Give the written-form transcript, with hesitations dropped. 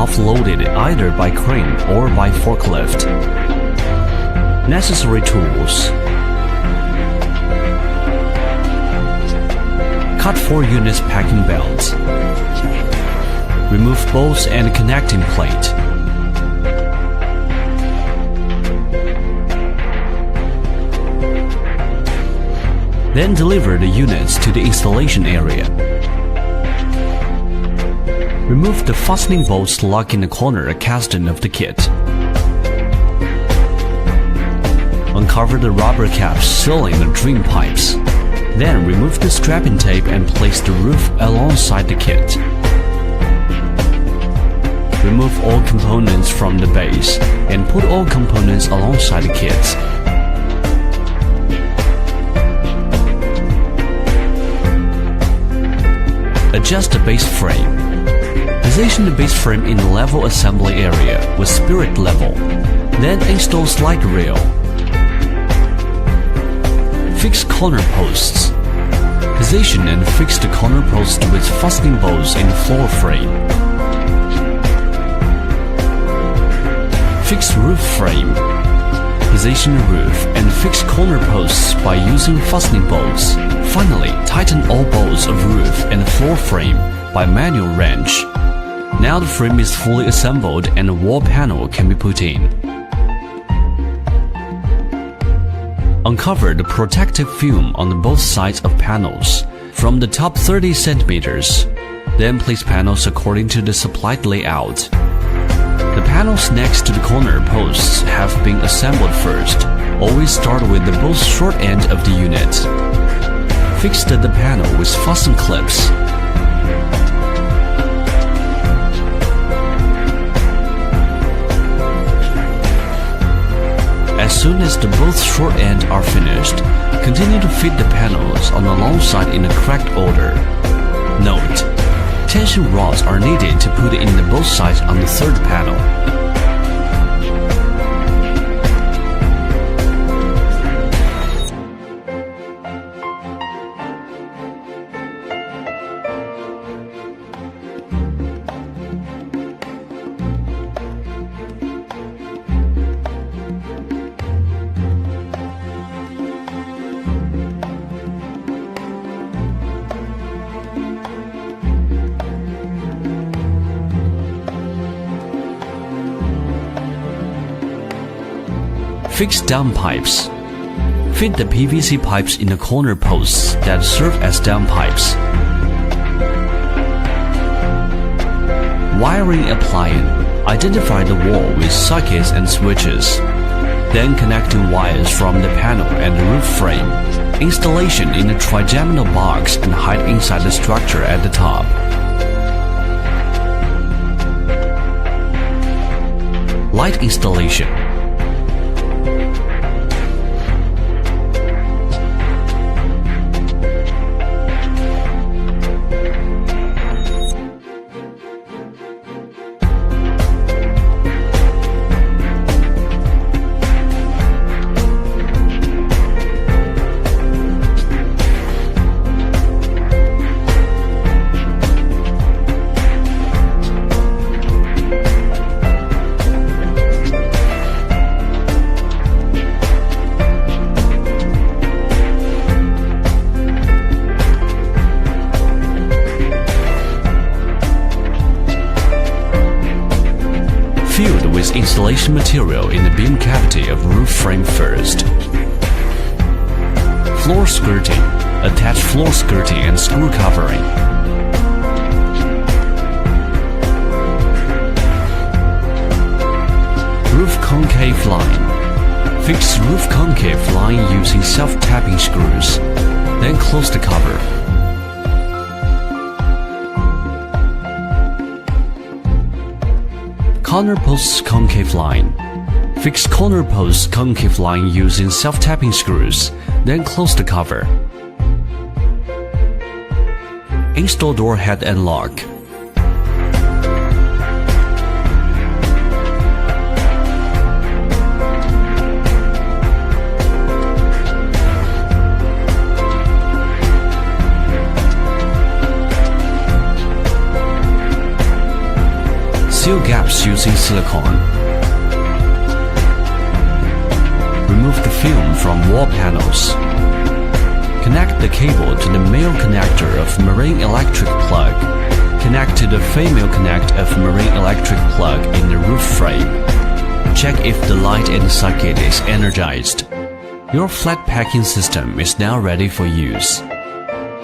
offloaded either by crane or by forklift. Necessary tools: cut 4 units packing belt, remove bolts and connecting plate, then deliver the units to the installation area. Remove the fastening bolts locking the corner casting of the kit. Uncover the rubber caps sealing the drain pipes. Then remove the strapping tape and place the roof alongside the kit. Remove all components from the base and put all components alongside the kit. Adjust the base frame. Position the base frame in the level assembly area with spirit level. Then install slide rail. Fix corner posts. Position and fix the corner posts with fastening bolts in floor frame. Fix roof frame. Position the roof and fix corner posts by using fastening bolts. Finally, tighten all bolts of roof and floor frame by manual wrench. Now the frame is fully assembled and the wall panel can be put in. Uncover the protective film on both sides of panels from the top 30 centimeters. Then place panels according to the supplied layout. The panels next to the corner posts have been assembled first. Always start with the both short end of the unit. Fix the panel with fasten clips. As soon as the both short ends are finished, continue to fit the panels on the long side in the correct order. Note: tension rods are needed to put in the both sides on the third panel. Fix down pipes. Fit the PVC pipes in the corner posts that serve as down pipes. Wiring appliance. Identify the wall with sockets and switches. Then connecting wires from the panel and the roof frame. Installation in a trigeminal box and hide inside the structure at the top. Light installation. Filled with insulation material in the beam cavity of roof frame first. Floor skirting. Attach floor skirting and screw covering. Roof concave line. Fix roof concave line using self-tapping screws. Then close the cover. Corner posts concave line. Fix corner posts concave line using self-tapping screws, then close the cover. Install door head and lock. Seal gaps using silicone. Remove the film from wall panels. Connect the cable to the male connector of marine electric plug. Connect to the female connect of marine electric plug in the roof frame. Check if the light and socket is energized. Your flat packing system is now ready for use.